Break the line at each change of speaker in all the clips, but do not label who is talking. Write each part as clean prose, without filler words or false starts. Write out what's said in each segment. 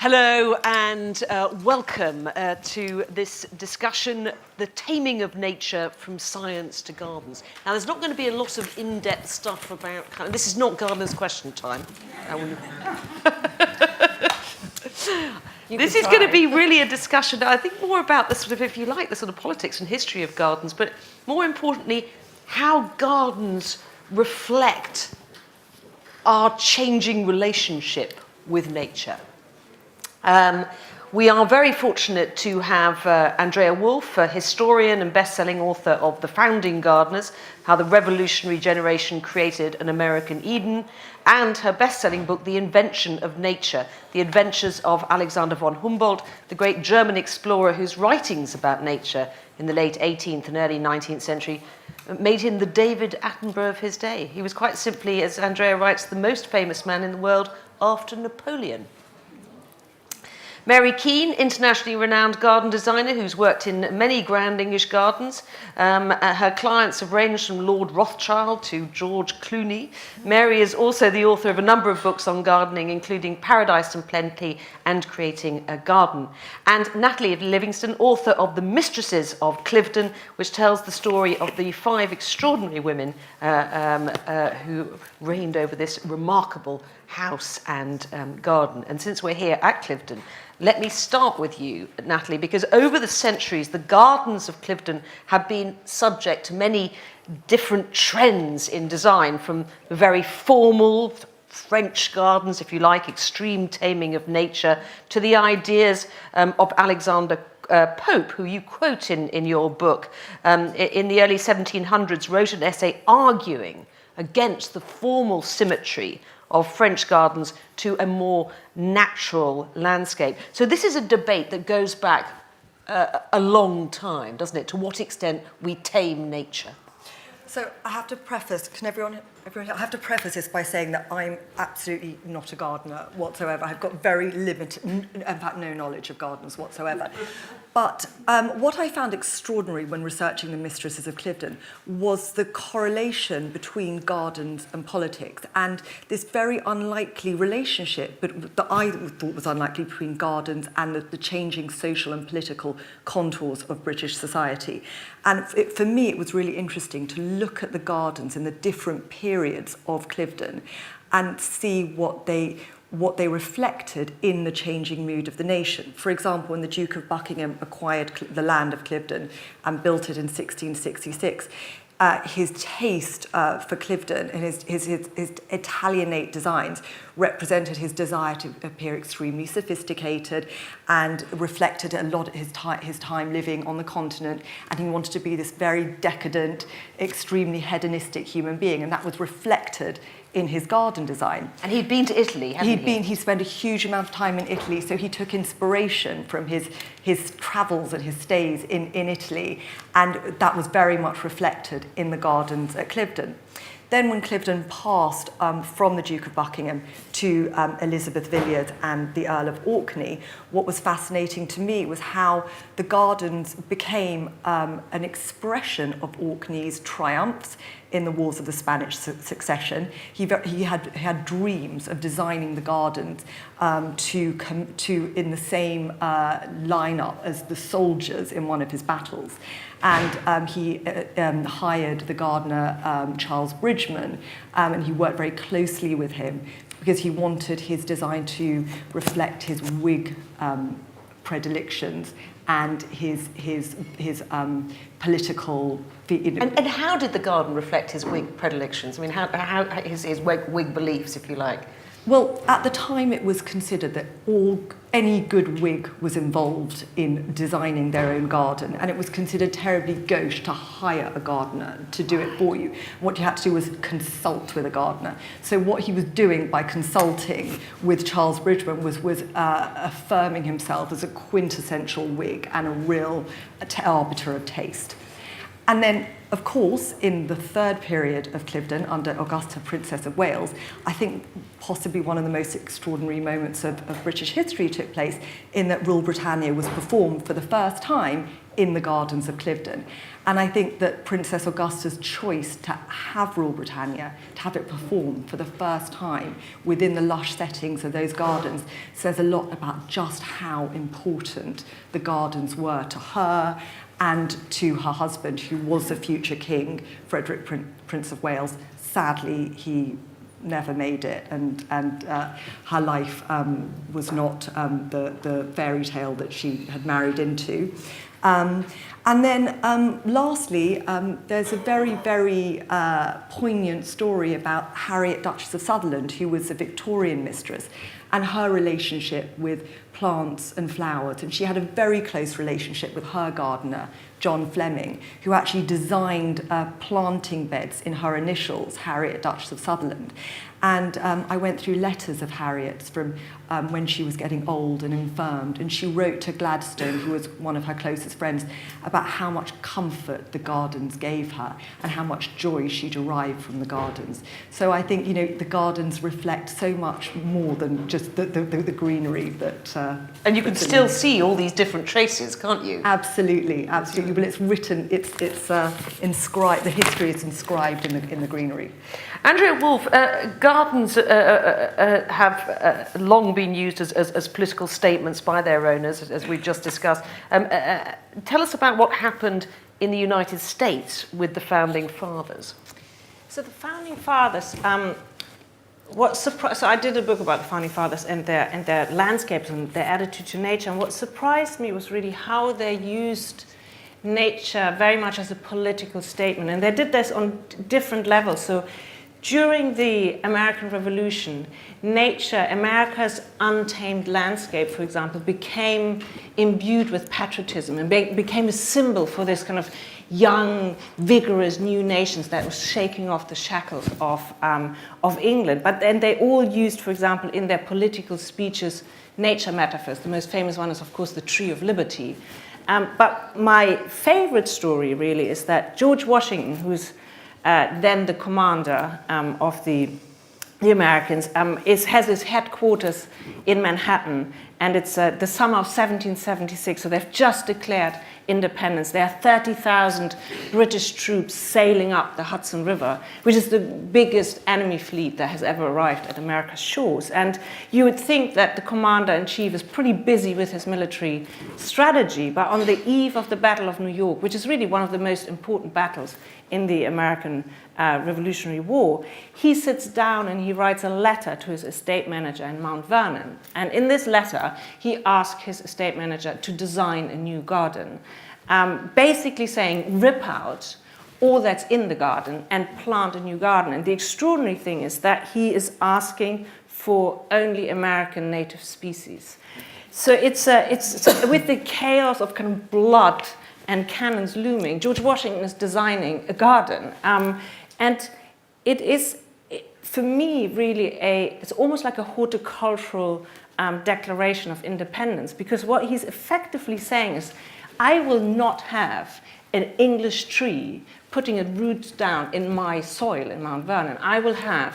Hello and welcome to this discussion, the taming of nature from science to gardens. Now, there's not going to be a lot of in-depth stuff about, this is not gardener's question time. This is going to be really a discussion, I think, more about the sort of, if you like, the sort of politics and history of gardens, but more importantly, how gardens reflect our changing relationship with nature. We are very fortunate to have Andrea Wulf, a historian and best-selling author of The Founding Gardeners, How the Revolutionary Generation Created an American Eden, and her best-selling book, The Invention of Nature, The Adventures of Alexander von Humboldt, the great German explorer whose writings about nature in the late 18th and early 19th century made him the David Attenborough of his day. He was quite simply, as Andrea writes, the most famous man in the world after Napoleon. Mary Keane, internationally renowned garden designer who's worked in many grand English gardens. Her clients have ranged from Lord Rothschild to George Clooney. Mary is also the author of a number of books on gardening, including Paradise and Plenty and Creating a Garden. And Natalie of Livingstone, author of The Mistresses of Cliveden, which tells the story of the 5 extraordinary women who reigned over this remarkable house and garden. And since we're here at Cliveden, let me start with you, Natalie, because over the centuries, the gardens of Cliveden have been subject to many different trends in design, from the very formal French gardens, if you like, extreme taming of nature, to the ideas of Alexander Pope, who you quote in your book, in the early 1700s, wrote an essay arguing against the formal symmetry of French gardens to a more natural landscape. So this is a debate that goes back a long time, doesn't it? To what extent we tame nature.
So I have to preface, I have to preface this by saying that I'm absolutely not a gardener whatsoever. I've got very limited, in fact, no knowledge of gardens whatsoever. But what I found extraordinary when researching The Mistresses of Cliveden was the correlation between gardens and politics, and this very unlikely relationship that I thought was unlikely between gardens and the changing social and political contours of British society. And for me, it was really interesting to look at the gardens in the different periods of Cliveden and see what they reflected in the changing mood of the nation. For example, when the Duke of Buckingham acquired the land of Cliveden and built it in 1666, his taste for Cliveden and his Italianate designs represented his desire to appear extremely sophisticated and reflected a lot of his time living on the continent, and he wanted to be this very decadent, extremely hedonistic human being, and that was reflected in his garden design.
And he'd been to Italy, hadn't he?
He spent a huge amount of time in Italy, so he took inspiration from his travels and his stays in Italy, and that was very much reflected in the gardens at Cliveden. Then when Cliveden passed from the Duke of Buckingham to Elizabeth Villiers and the Earl of Orkney, what was fascinating to me was how the gardens became an expression of Orkney's triumphs in the Wars of the Spanish Succession. He had dreams of designing the gardens to in the same lineup as the soldiers in one of his battles. And he hired the gardener Charles Bridgman, and he worked very closely with him because he wanted his design to reflect his Whig predilections and his political.
And how did the garden reflect his Whig predilections? I mean, how his Whig beliefs, if you like?
Well, at the time it was considered that any good Whig was involved in designing their own garden, and it was considered terribly gauche to hire a gardener to do it for you. What you had to do was consult with a gardener. So what he was doing by consulting with Charles Bridgman was affirming himself as a quintessential Whig and a real arbiter of taste. And then Of course, in the third period of Cliveden, under Augusta, Princess of Wales, I think possibly one of the most extraordinary moments of British history took place in that Rule Britannia was performed for the first time in the gardens of Cliveden. And I think that Princess Augusta's choice to have Rule Britannia, to have it performed for the first time within the lush settings of those gardens, says a lot about just how important the gardens were to her and to her husband, who was the future king, Frederick, Prince of Wales. Sadly, he never made it, and her life was not the fairy tale that she had married into. And then lastly, there's a very, very poignant story about Harriet, Duchess of Sutherland, who was a Victorian mistress, and her relationship with plants and flowers. And she had a very close relationship with her gardener, John Fleming, who actually designed planting beds in her initials, Harriet, Duchess of Sutherland. And I went through letters of Harriet's from when she was getting old and infirmed, and she wrote to Gladstone, who was one of her closest friends, about how much comfort the gardens gave her and how much joy she derived from the gardens. So I think, the gardens reflect so much more than just the greenery that...
and you can still see all these different traces, can't you?
Absolutely, absolutely. But it's written, it's inscribed, the history is inscribed in the greenery.
Andrea Wulf, gardens have long been used as political statements by their owners, as we've just discussed. Tell us about what happened in the United States with the Founding Fathers.
So the Founding Fathers, so I did a book about the Founding Fathers and their landscapes and their attitude to nature, and what surprised me was really how they used nature very much as a political statement, and they did this on different levels. So during the American Revolution, nature, America's untamed landscape, for example, became imbued with patriotism and became a symbol for this kind of young, vigorous new nations that was shaking off the shackles of England. But then they all used, for example, in their political speeches, nature metaphors. The most famous one is, of course, the Tree of Liberty. But my favorite story, really, is that George Washington, who's then the commander of the Americans, has his headquarters in Manhattan, and it's the summer of 1776, so they've just declared independence. There are 30,000 British troops sailing up the Hudson River, which is the biggest enemy fleet that has ever arrived at America's shores. And you would think that the commander-in-chief is pretty busy with his military strategy, but on the eve of the Battle of New York, which is really one of the most important battles in the American Revolutionary War, he sits down and he writes a letter to his estate manager in Mount Vernon. And in this letter, he asks his estate manager to design a new garden, basically saying, rip out all that's in the garden and plant a new garden. And the extraordinary thing is that he is asking for only American native species. So it's with the chaos of kind of blood and cannons looming, George Washington is designing a garden. And it is, for me, really it's almost like a horticultural declaration of independence, because what he's effectively saying is, I will not have an English tree putting its roots down in my soil in Mount Vernon. I will have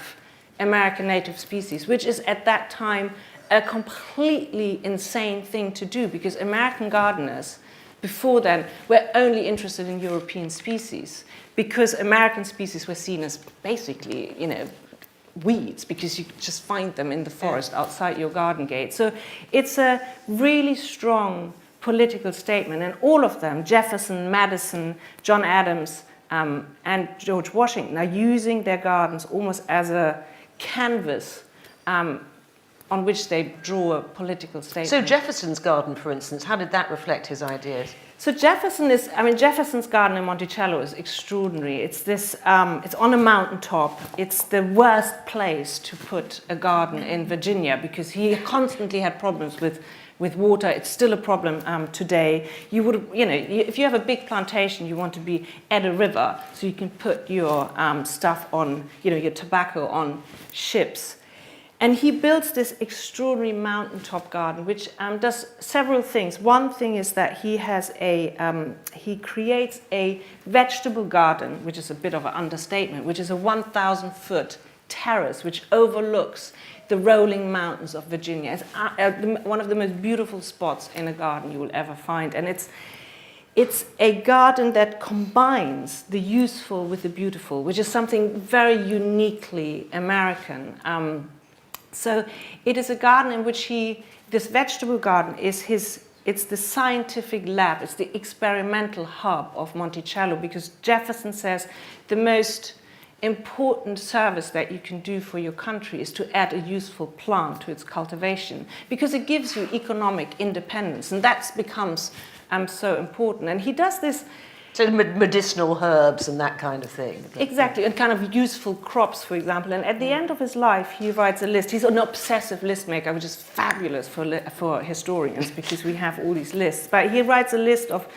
American native species, which is at that time a completely insane thing to do, because American gardeners before then were only interested in European species, because American species were seen as basically, weeds, because you just find them in the forest outside your garden gate. So it's a really strong political statement, and all of them, Jefferson, Madison, John Adams, and George Washington, are using their gardens almost as a canvas on which they draw a political statement.
So Jefferson's garden, for instance, how did that reflect his ideas?
So Jefferson's garden in Monticello is extraordinary. It's this, it's on a mountaintop. It's the worst place to put a garden in Virginia, because he constantly had problems with water. It's still a problem today. You would, if you have a big plantation, you want to be at a river, so you can put your stuff on, your tobacco on ships. And he builds this extraordinary mountaintop garden, which does several things. One thing is that he creates a vegetable garden, which is a bit of an understatement, which is a 1,000-foot terrace which overlooks the rolling mountains of Virginia. It's one of the most beautiful spots in a garden you will ever find. And it's a garden that combines the useful with the beautiful, which is something very uniquely American. So it is a garden in which this vegetable garden it's the scientific lab, it's the experimental hub of Monticello, because Jefferson says the most important service that you can do for your country is to add a useful plant to its cultivation, because it gives you economic independence, and that becomes so important. And he does this.
So medicinal herbs and that kind of thing.
Exactly, and kind of useful crops, for example. And at the end of his life, he writes a list. He's an obsessive list maker, which is fabulous for historians, because we have all these lists. But he writes a list of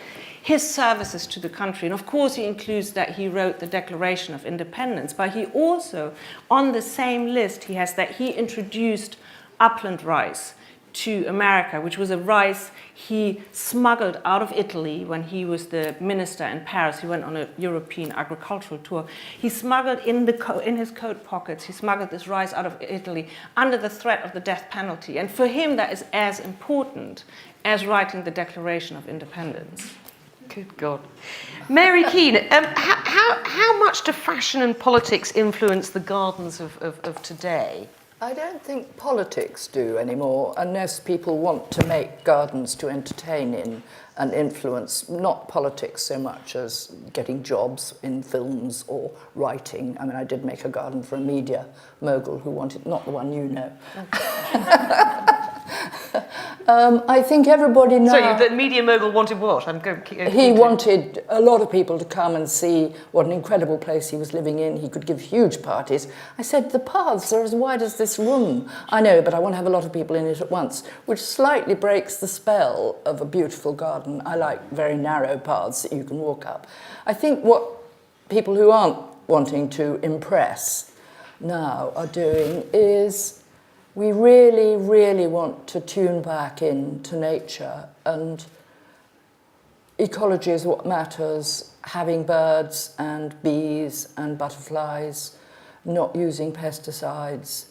his services to the country. And of course, he includes that he wrote the Declaration of Independence. But he also, on the same list, he has that he introduced upland rice to America, which was a rice he smuggled out of Italy when he was the minister in Paris. He went on a European agricultural tour. He smuggled in his coat pockets, he smuggled this rice out of Italy under the threat of the death penalty. And for him, that is as important as writing the Declaration of Independence.
Good God. Mary Keane, how much do fashion and politics influence the gardens of today?
I don't think politics do anymore, unless people want to make gardens to entertain in and influence, not politics so much as getting jobs in films or writing. I mean, I did make a garden for a media mogul who wanted, not the one you know. I think everybody now...
Sorry, the media mogul wanted what?
He wanted a lot of people to come and see what an incredible place he was living in. He could give huge parties. I said, the paths are as wide as this room. I know, but I want to have a lot of people in it at once, which slightly breaks the spell of a beautiful garden. I like very narrow paths that you can walk up. I think what people who aren't wanting to impress now are doing is... we really, really want to tune back into nature, and ecology is what matters. Having birds and bees and butterflies, not using pesticides,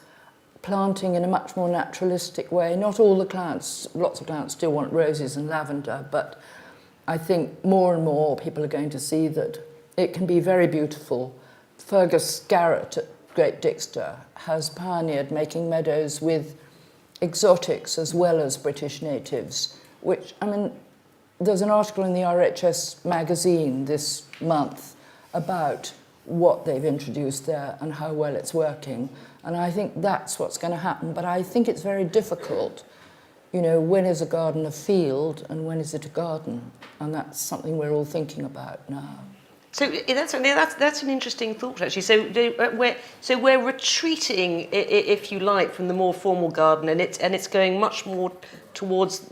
planting in a much more naturalistic way. Not all the clients, lots of clients still want roses and lavender, but I think more and more people are going to see that it can be very beautiful. Fergus Garrett at Great Dixter has pioneered making meadows with exotics as well as British natives, which, I mean, there's an article in the RHS magazine this month about what they've introduced there and how well it's working. And I think that's what's going to happen. But I think it's very difficult. You know, when is a garden a field and when is it a garden? And that's something we're all thinking about now.
So that's an interesting thought, actually. So we're retreating, if you like, from the more formal garden, and it's going much more towards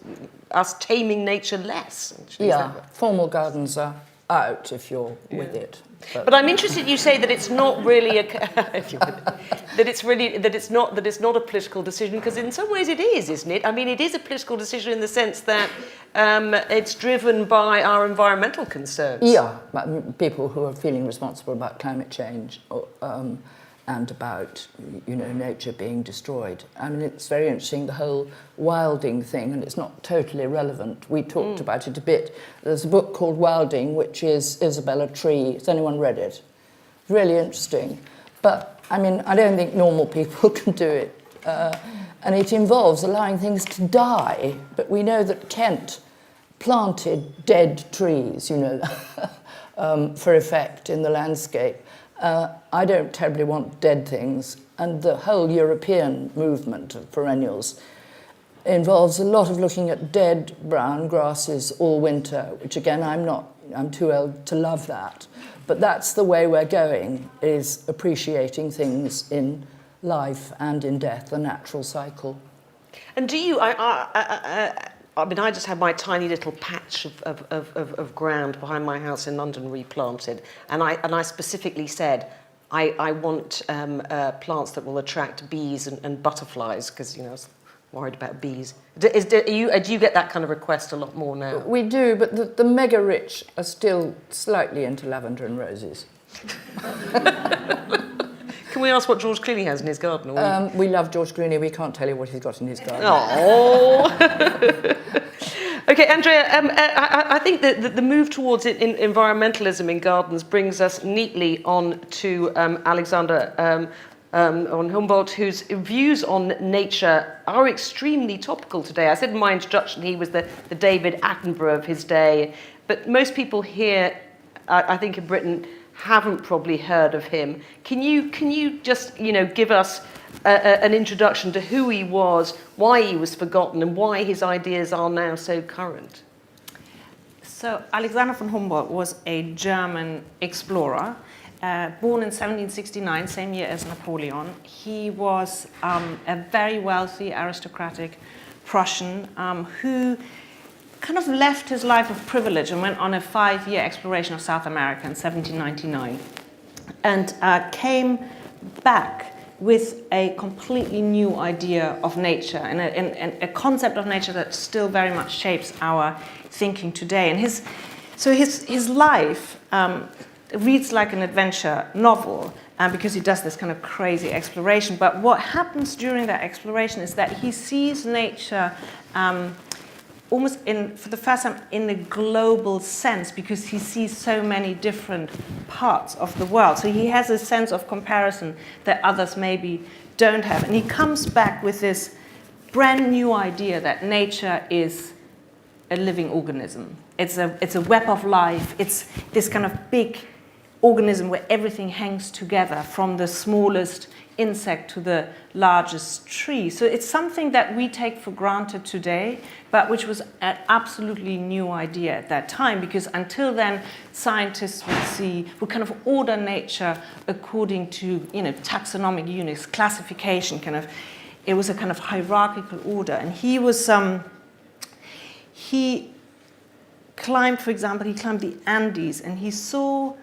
us taming nature less. Actually.
Yeah, formal gardens are out if you're with it.
But I'm interested. You say that it's not really that it's not a political decision, because in some ways it is, isn't it? I mean, it is a political decision in the sense that it's driven by our environmental concerns.
Yeah, people who are feeling responsible about climate change and about, you know, nature being destroyed. I mean, it's very interesting, the whole wilding thing, and it's not totally irrelevant. We talked about it a bit. There's a book called Wilding, which is Isabella Tree. Has anyone read it? It's really interesting. But, I mean, I don't think normal people can do it. And it involves allowing things to die. But we know that Kent planted dead trees, you know, for effect in the landscape. I don't terribly want dead things, and the whole European movement of perennials involves a lot of looking at dead brown grasses all winter, which again, I'm too old to love that. But that's the way we're going, is appreciating things in life and in death, the natural cycle.
And do you, I mean, I just had my tiny little patch of ground behind my house in London replanted, and I specifically said, I want plants that will attract bees and butterflies, because, you know, I was worried about bees. Do you get that kind of request a lot more now?
We do, but the mega rich are still slightly into lavender and roses.
Can we ask what George Clooney has in his garden?
We love George Clooney. We can't tell you what he's got in his garden.
Oh. Okay, Andrea, I think that the move towards environmentalism in gardens brings us neatly on to Alexander on Humboldt, whose views on nature are extremely topical today. I said in my introduction he was the David Attenborough of his day, but most people here, I think in Britain, haven't probably heard of him. Can you just, you know, give us an introduction to who he was, why he was forgotten, and why his ideas are now so current?
So Alexander von Humboldt was a German explorer, born in 1769, same year as Napoleon. He was a very wealthy, aristocratic Prussian who kind of left his life of privilege and went on a 5-year exploration of South America in 1799, and came back with a completely new idea of nature and a concept of nature that still very much shapes our thinking today. And his life reads like an adventure novel because he does this kind of crazy exploration. But what happens during that exploration is that he sees nature almost for the first time in a global sense, because he sees so many different parts of the world. So he has a sense of comparison that others maybe don't have. And he comes back with this brand new idea that nature is a living organism. It's a web of life. It's this kind of big organism where everything hangs together, from the smallest insect to the largest tree. So it's something that we take for granted today, but which was an absolutely new idea at that time, because until then, scientists would kind of order nature according to, you know, taxonomic units, classification, it was a kind of hierarchical order. And he climbed, for example, the Andes, and he saw.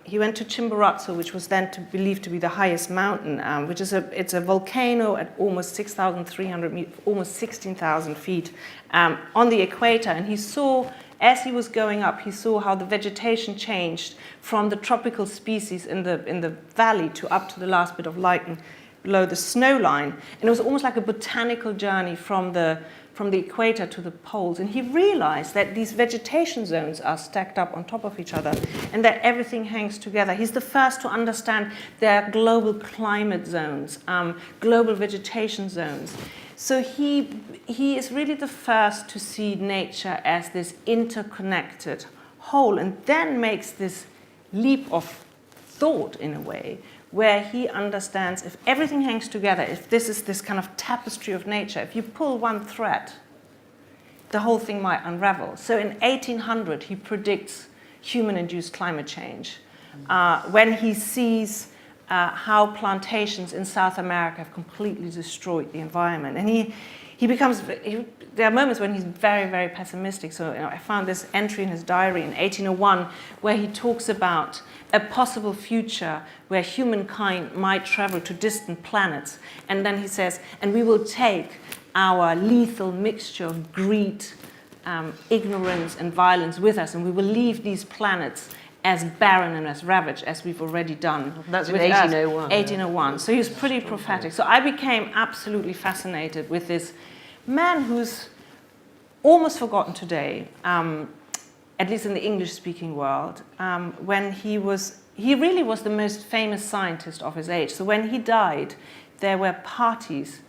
He went to Chimborazo, which was then believed to be the highest mountain, which is a volcano at almost 6,300 meters, almost 16,000 feet on the equator. And he saw, as he was going up, he saw how the vegetation changed from the tropical species in the valley to up to the last bit of lichen below the snow line. And it was almost like a botanical journey from the equator to the poles. And he realized that these vegetation zones are stacked up on top of each other and that everything hangs together. He's the first to understand there are global climate zones, global vegetation zones. So he is really the first to see nature as this interconnected whole, and then makes this leap of thought, in a way, where he understands if everything hangs together, if this is this kind of tapestry of nature, if you pull one thread, the whole thing might unravel. So in 1800, he predicts human-induced climate change when he sees how plantations in South America have completely destroyed the environment. And there are moments when he's very, very pessimistic. So, you know, I found this entry in his diary in 1801 where he talks about a possible future where humankind might travel to distant planets. And then he says, and we will take our lethal mixture of greed, ignorance, and violence with us, and we will leave these planets as barren and as ravaged as we've already done.
That's in 1801.
1801. So he was pretty prophetic. So I became absolutely fascinated with this man who's almost forgotten today, at least in the English-speaking world, when he really was the most famous scientist of his age. So when he died, there were parties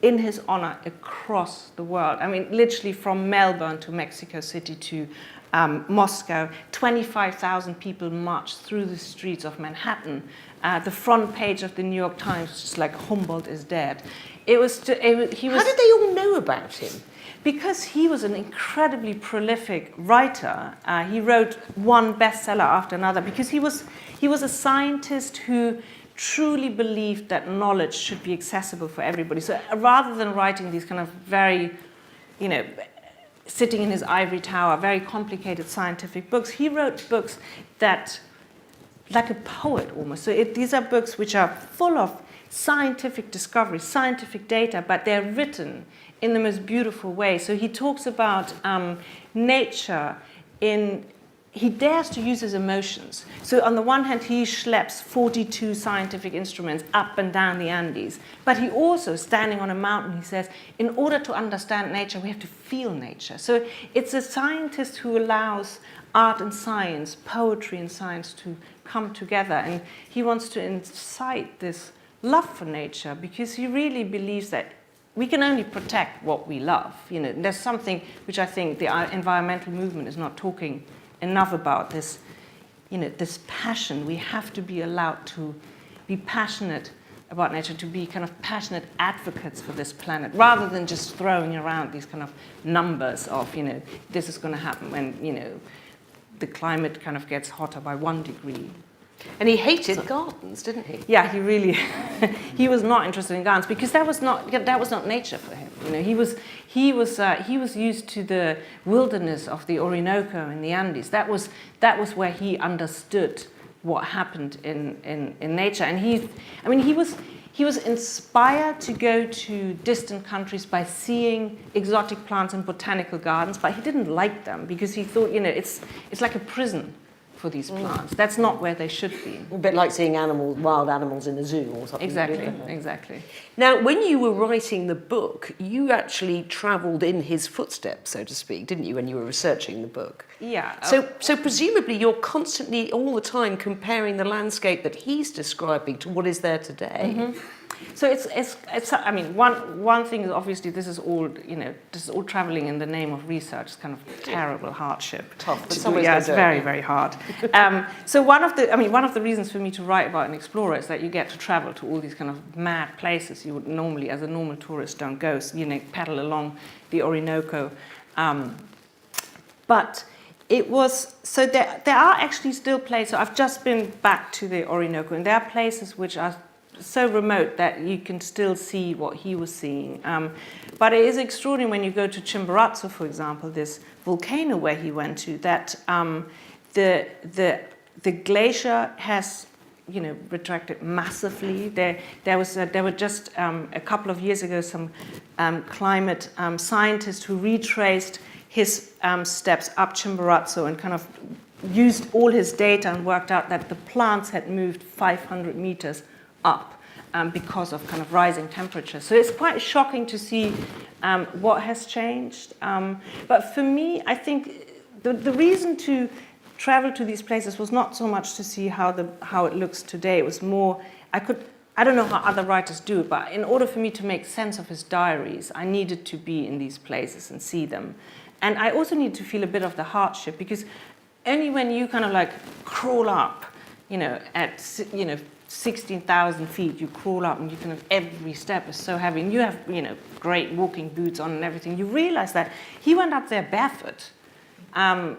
in his honor across the world. I mean, literally from Melbourne to Mexico City to Moscow, 25,000 people marched through the streets of Manhattan. The front page of the New York Times was just like, Humboldt is dead. How did they
all know about him?
Because he was an incredibly prolific writer. He wrote one bestseller after another, because he was a scientist who truly believed that knowledge should be accessible for everybody. So rather than writing these kind of very, you know, sitting in his ivory tower, very complicated scientific books, he wrote books that like a poet almost. So these are books which are full of scientific discovery, scientific data, but they're written in the most beautiful way. So he talks about nature he dares to use his emotions. So on the one hand, he schleps 42 scientific instruments up and down the Andes. But he also, standing on a mountain, he says, in order to understand nature, we have to feel nature. So it's a scientist who allows art and science, poetry and science to come together. And he wants to incite this love for nature because he really believes that we can only protect what we love. There's something which I think the environmental movement is not talking enough about, this passion. We have to be allowed to be passionate about nature, to be kind of passionate advocates for this planet, rather than just throwing around these kind of numbers of, this is going to happen when, the climate kind of gets hotter by 1 degree.
And he hated gardens, didn't he?
Yeah, he really, he was not interested in gardens because that was not nature for him. He was used to the wilderness of the Orinoco and the Andes. That was where he understood what happened in nature. And he was inspired to go to distant countries by seeing exotic plants in botanical gardens, but he didn't like them because he thought, it's like a prison for these plants. That's not where they should be.
A bit like seeing wild animals in a zoo or something.
Exactly.
Now, when you were writing the book, you actually travelled in his footsteps, so to speak, didn't you, when you were researching the book?
Yeah.
So presumably you're constantly, all the time, comparing the landscape that he's describing to what is there today.
Mm-hmm. So it's I mean, one thing is obviously this is all traveling in the name of research. It's kind of terrible hardship.
Tough, but
it's very, very hard. So one of the reasons for me to write about an explorer is that you get to travel to all these kind of mad places you would normally, as a normal tourist, don't go. So, paddle along the Orinoco, but it was, so there are actually still places. So I've just been back to the Orinoco, and there are places which are so remote that you can still see what he was seeing. But it is extraordinary when you go to Chimborazo, for example, this volcano where he went to, that the glacier has retracted massively. There were just a couple of years ago some climate scientists who retraced his steps up Chimborazo and kind of used all his data and worked out that the plants had moved 500 meters up because of kind of rising temperatures. So it's quite shocking to see what has changed. But for me, I think the reason to travel to these places was not so much to see how it looks today. It was more, I don't know how other writers do it, but in order for me to make sense of his diaries, I needed to be in these places and see them. And I also need to feel a bit of the hardship, because only when you kind of like crawl up, at 16,000 feet, you crawl up and you kind of, every step is so heavy, and you have, great walking boots on and everything. You realize that he went up there barefoot. And,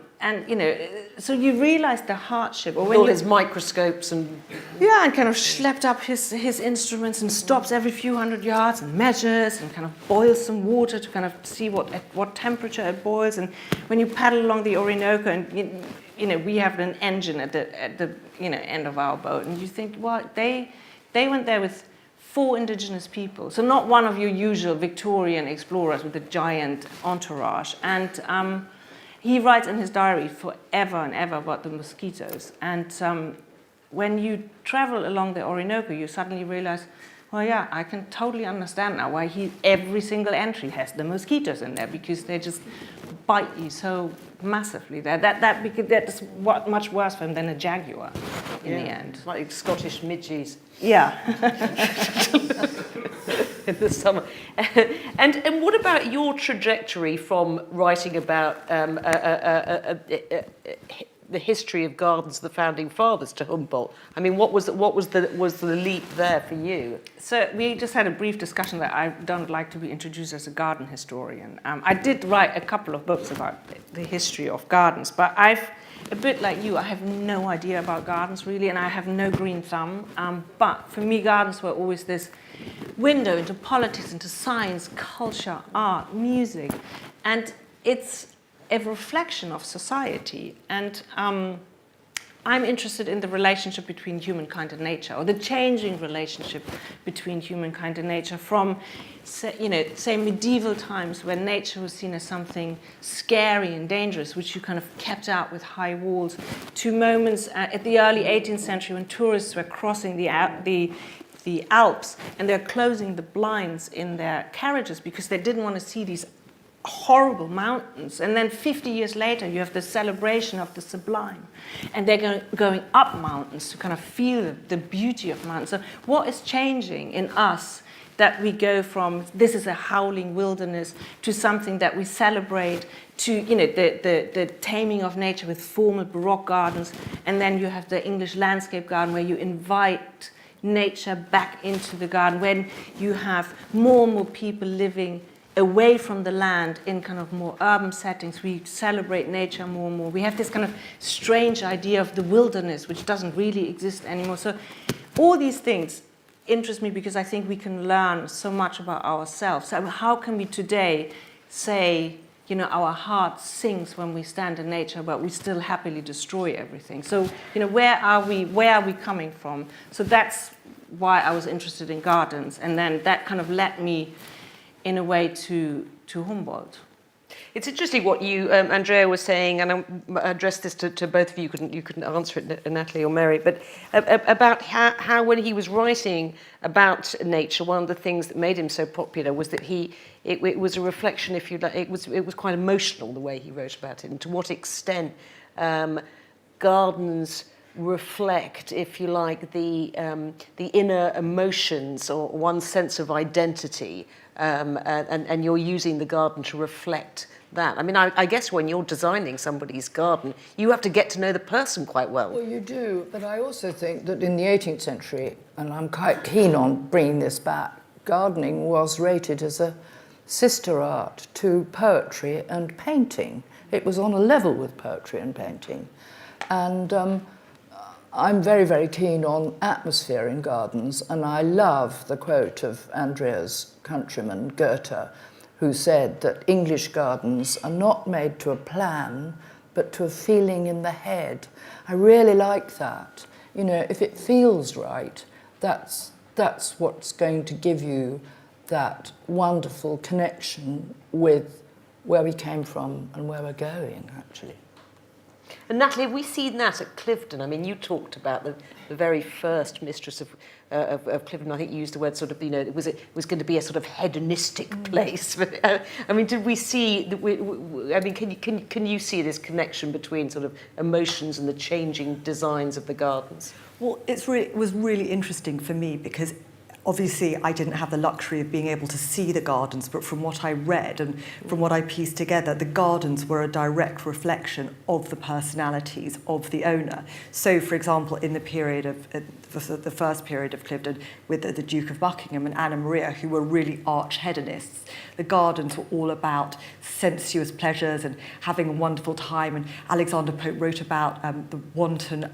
so you realize the hardship. Or when
all his microscopes and...
Yeah, and kind of schlepped up his instruments and stops every few hundred yards and measures and kind of boils some water to kind of see at what temperature it boils. And when you paddle along the Orinoco, and we have an engine at the end of our boat, and you think, well, they went there with 4 indigenous people, so not one of your usual Victorian explorers with a giant entourage. And he writes in his diary forever and ever about the mosquitoes. And when you travel along the Orinoco, you suddenly realize, well, yeah, I can totally understand now why every single entry has the mosquitoes in there, because they just bite you so massively there. That's much worse for him than a jaguar in the end.
Like Scottish midges.
Yeah.
In the summer. And what about your trajectory from writing about the history of gardens, the founding fathers, to Humboldt? I mean, what was the leap there for you?
So we just had a brief discussion that I don't like to be introduced as a garden historian. I did write a couple of books about the history of gardens, but a bit like you, I have no idea about gardens really, and I have no green thumb. But for me, gardens were always this window into politics, into science, culture, art, music, and it's a reflection of society. And I'm interested in the relationship between humankind and nature, or the changing relationship between humankind and nature from, say medieval times when nature was seen as something scary and dangerous, which you kind of kept out with high walls, to moments at the early 18th century when tourists were crossing the Alps and they're closing the blinds in their carriages because they didn't want to see these horrible mountains. And then 50 years later, you have the celebration of the sublime. And they're going up mountains to kind of feel the beauty of mountains. So what is changing in us that we go from this is a howling wilderness to something that we celebrate, to the taming of nature with formal Baroque gardens, and then you have the English landscape garden where you invite nature back into the garden, when you have more and more people living away from the land in kind of more urban settings. We celebrate nature more and more. We have this kind of strange idea of the wilderness, which doesn't really exist anymore. So all these things interest me because I think we can learn so much about ourselves. So how can we today say, our heart sings when we stand in nature, but we still happily destroy everything? So, where are we coming from? So that's why I was interested in gardens. And then that kind of led me in a way to Humboldt.
It's interesting what you, Andrea, was saying, and I addressed this to both of you. You couldn't answer it, Natalie or Mary, but about how when he was writing about nature, one of the things that made him so popular was that it was a reflection, if you like, it was quite emotional the way he wrote about it, and to what extent gardens reflect, if you like, the inner emotions or one's sense of identity, and you're using the garden to reflect that. I mean, I guess when you're designing somebody's garden, you have to get to know the person quite well.
Well, you do, but I also think that in the 18th century, and I'm quite keen on bringing this back, gardening was rated as a sister art to poetry and painting. It was on a level with poetry and painting. And I'm very, very keen on atmosphere in gardens, and I love the quote of Andrea's countryman, Goethe, who said that English gardens are not made to a plan, but to a feeling in the head. I really like that. If it feels right, that's what's going to give you that wonderful connection with where we came from and where we're going, actually.
And Natalie, have we seen that at Cliveden? I mean, you talked about the very first mistress of Cliveden. I think you used the word sort of, it was going to be a sort of hedonistic place. But, I mean, did we see? Can you see this connection between sort of emotions and the changing designs of the gardens?
Well, it was really interesting for me because obviously I didn't have the luxury of being able to see the gardens, but from what I read and from what I pieced together, the gardens were a direct reflection of the personalities of the owner. So, for example, in the period of the first period of Cliveden with the Duke of Buckingham and Anna Maria, who were really arch hedonists, the gardens were all about sensuous pleasures and having a wonderful time. And Alexander Pope wrote about the wanton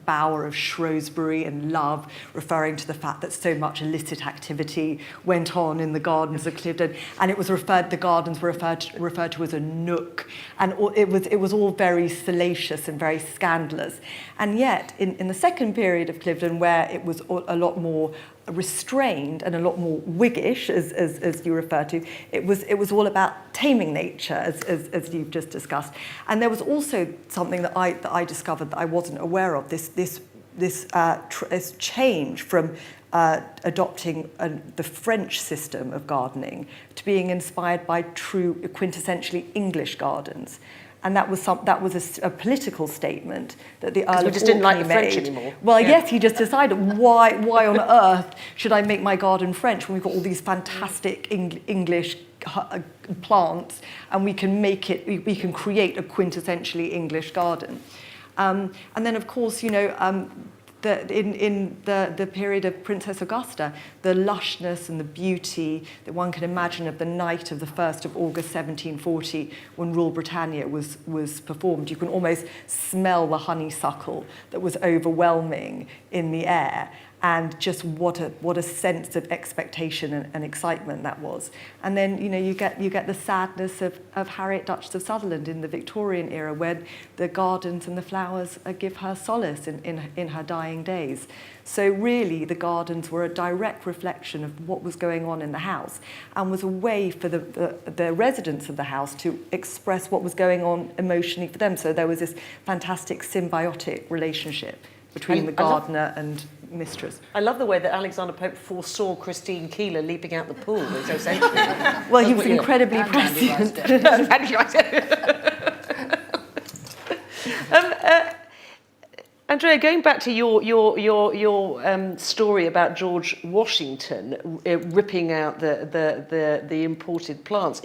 bower of Shrewsbury and love, referring to the fact that so much illicit activity went on in the gardens of Cliveden, and the gardens were referred to as a nook, and it was all very salacious and very scandalous. And yet, in the second period of Cliveden, where it was a lot more restrained and a lot more Whiggish, as you refer to, it was all about taming nature, as you've just discussed. And there was also something that I discovered that I wasn't aware of, this change from adopting the French system of gardening to being inspired by true, quintessentially English gardens. And that was a political statement that the Earl of
we just didn't like the French
made.
anymore.
Well, yes, he just decided, why on earth should I make my garden French when we've got all these fantastic English plants, and we can create a quintessentially English garden. And then, of course, in the period of Princess Augusta, the lushness and the beauty that one can imagine of the night of the 1st of August 1740 when Rule Britannia was performed. You can almost smell the honeysuckle that was overwhelming in the air. and just what a sense of expectation and excitement that was. And then you get the sadness of Harriet Duchess of Sutherland in the Victorian era, when the gardens and the flowers give her solace in her dying days. So really the gardens were a direct reflection of what was going on in the house, and was a way for the residents of the house to express what was going on emotionally for them. So there was this fantastic symbiotic relationship between the gardener and mistress.
I love the way that Alexander Pope foresaw Christine Keeler leaping out the pool. So essentially,
well, he was incredibly prescient.
Andrea, going back to your story about George Washington ripping out the imported plants,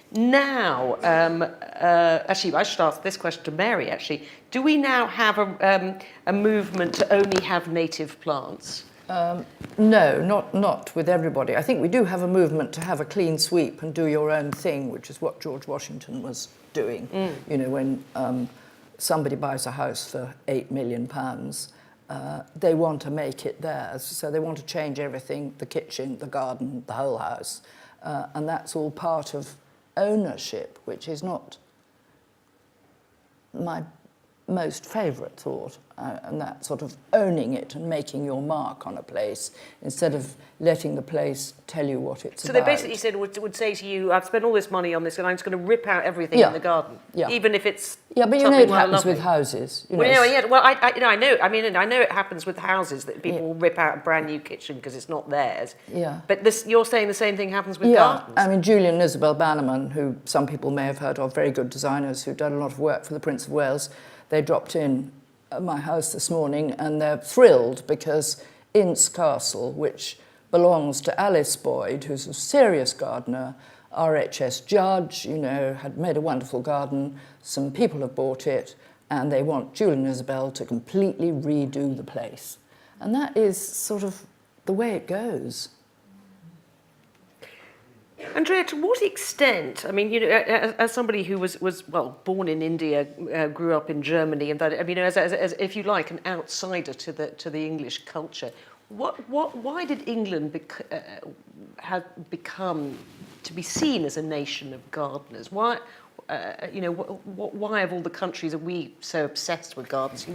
now, actually, I should ask this question to Mary. Actually, do we now have a movement to only have native plants?
No, not with everybody. I think we do have a movement to have a clean sweep and do your own thing, which is what George Washington was doing. When somebody buys a house for £8 million, they want to make it theirs. So they want to change everything, the kitchen, the garden, the whole house. And that's all part of ownership, which is not my most favourite thought, and that sort of owning it and making your mark on a place instead of letting the place tell you what it's about.
So they basically would say to you, I've spent all this money on this and I'm just going to rip out everything in the garden, even if it's
but it happens with houses.
I know it happens with houses that people will rip out a brand new kitchen because it's not theirs.
Yeah.
But you're saying the same thing happens with gardens.
I mean, Julian and Isabel Bannerman, who some people may have heard of, very good designers who've done a lot of work for the Prince of Wales, they dropped in at my house this morning and they're thrilled because Ince Castle, which belongs to Alice Boyd, who's a serious gardener, RHS judge, had made a wonderful garden. Some people have bought it and they want Julian and Isabel to completely redo the place. And that is sort of the way it goes.
Andrea, to what extent, as somebody who was born in India, grew up in Germany, and that, as if you like, an outsider to the English culture, why did England have become to be seen as a nation of gardeners? Why, why of all the countries are we so obsessed with gardens?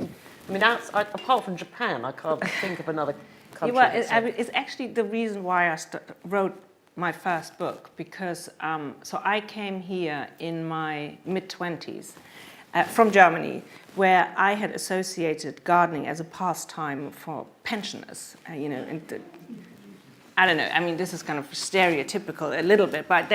Apart from Japan, I can't think of another country.
It's actually the reason why I wrote my first book, because so I came here in my mid-20s from Germany, where I had associated gardening as a pastime for pensioners. I don't know. This is kind of stereotypical a little bit, but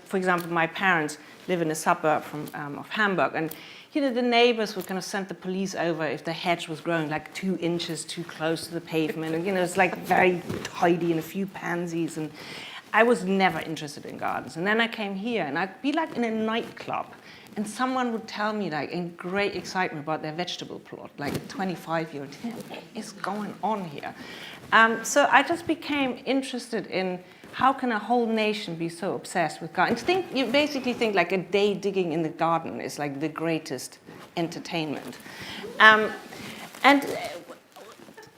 for example, my parents live in a suburb of Hamburg, and the neighbors would kind of send the police over if the hedge was growing like 2 inches too close to the pavement, and it's like very tidy and a few pansies, and I was never interested in gardens. And then I came here and I'd be like in a nightclub and someone would tell me like in great excitement about their vegetable plot, like a 25-year-old, what is going on here? So I just became interested in how can a whole nation be so obsessed with gardens? You basically think like a day digging in the garden is like the greatest entertainment.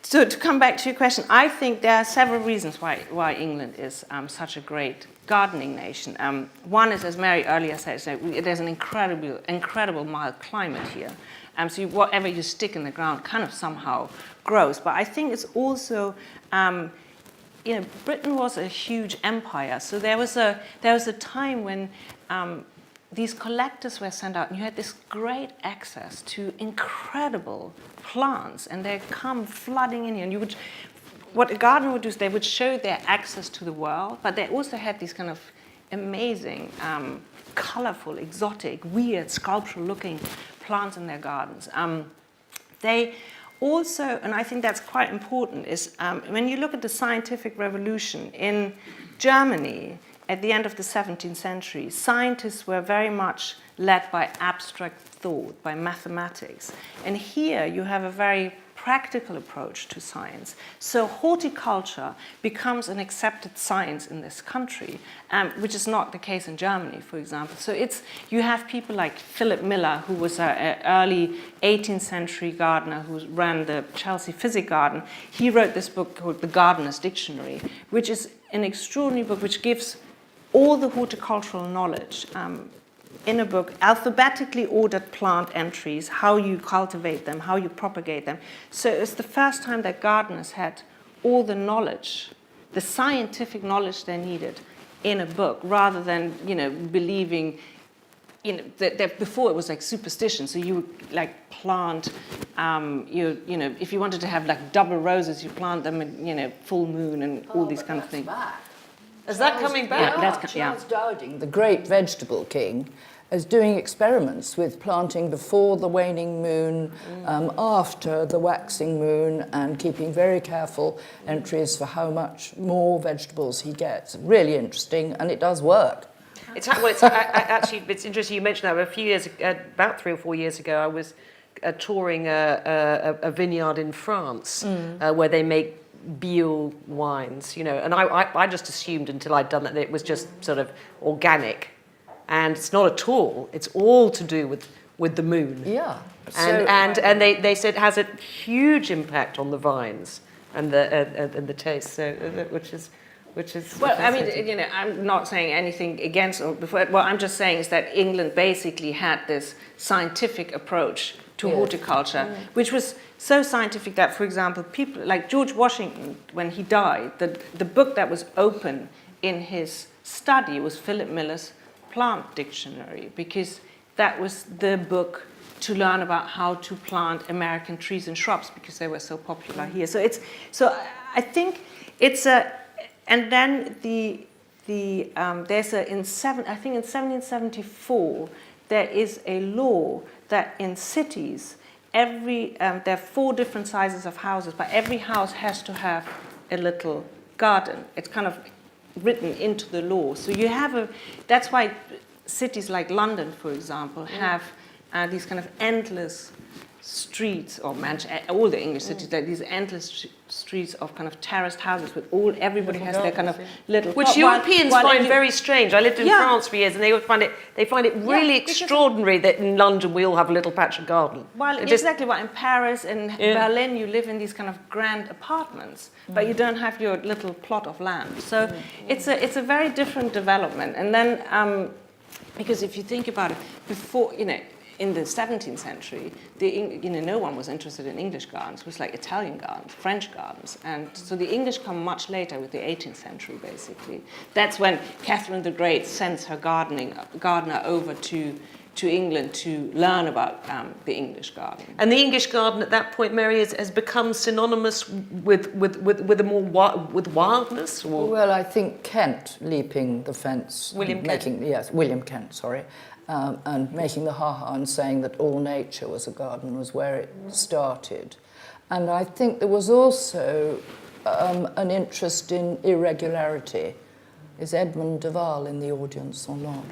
So to come back to your question, I think there are several reasons why England is such a great gardening nation. One is, as Mary earlier said, there's an incredible mild climate here. So whatever you stick in the ground kind of somehow grows. But I think it's also, Britain was a huge empire. So there was a time when these collectors were sent out, and you had this great access to incredible plants, and they come flooding in here. And what a gardener would do is they would show their access to the world, but they also had these kind of amazing, colorful, exotic, weird, sculptural-looking plants in their gardens. They also, and I think that's quite important, is when you look at the scientific revolution in Germany, at the end of the 17th century, scientists were very much led by abstract thought, by mathematics. And here you have a very practical approach to science. So horticulture becomes an accepted science in this country, which is not the case in Germany, for example. So you have people like Philip Miller, who was an early 18th century gardener who ran the Chelsea Physic Garden. He wrote this book called The Gardener's Dictionary, which is an extraordinary book which gives all the horticultural knowledge in a book, alphabetically ordered plant entries, how you cultivate them, how you propagate them. So it's the first time that gardeners had all the knowledge, the scientific knowledge they needed in a book, rather than, believing, that before it was like superstition. So you would like plant, if you wanted to have like double roses, you plant them in, full moon and all these kind of things.
Is that coming back?
Yeah, that's
Charles Dowding, the great vegetable king, is doing experiments with planting before the waning moon, after the waxing moon, and keeping very careful entries for how much more vegetables he gets. Really interesting, and it does work.
Actually, it's interesting you mentioned that. About 3 or 4 years ago, I was touring a vineyard in France where they make Biel wines, and I just assumed until I'd done that it was just sort of organic, and it's not at all. It's all to do with the moon.
Yeah,
and they said it has a huge impact on the vines and the taste. So which is.
Well, I mean, I'm not saying anything against or before. What I'm just saying is that England basically had this scientific approach to horticulture, which was so scientific that, for example, people like George Washington, when he died, the book that was open in his study was Philip Miller's Plant Dictionary, because that was the book to learn about how to plant American trees and shrubs, because they were so popular here. So I think it's a. And then there's in 1774 there is a law that in cities there are 4 different sizes of houses, but every house has to have a little garden. It's kind of written into the law. So you have that's why cities like London, for example, have these kind of endless streets, or all the English cities, these endless streets of kind of terraced houses with everybody has their kind of little.
Which Europeans find very strange. I lived in France for years, and they find it really extraordinary that in London we all have a little patch of garden.
Well, exactly. Well, in Paris and Berlin, you live in these kind of grand apartments, but you don't have your little plot of land. So it's a very different development. And then because if you think about it, before in the 17th century, no one was interested in English gardens. It was like Italian gardens, French gardens. And so the English come much later with the 18th century, basically. That's when Catherine the Great sends her gardener over to England to learn about the English garden.
And the English garden at that point, Mary, has become synonymous with wildness? Or?
Well, I think Kent leaping the fence. William Kent, sorry. And making the ha-ha and saying that all nature was a garden was where it started. And I think there was also an interest in irregularity. Is Edmund de Waal in the audience or not?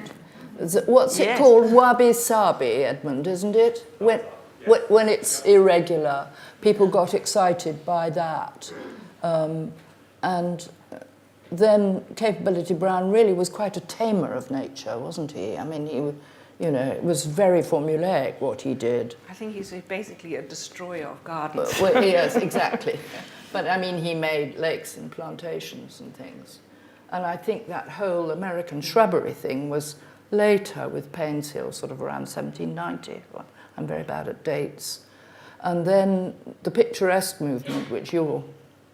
What's it called? Wabi-sabi, Edmund, isn't it? When it's irregular, people got excited by that. And then Capability Brown really was quite a tamer of nature, wasn't he? I mean, it was very formulaic what he did.
I think he's basically a destroyer of gardens.
Well, yes, exactly. But I mean, he made lakes and plantations and things. And I think that whole American shrubbery thing was later with Painshill, sort of around 1790. Well, I'm very bad at dates. And then the picturesque movement, which you're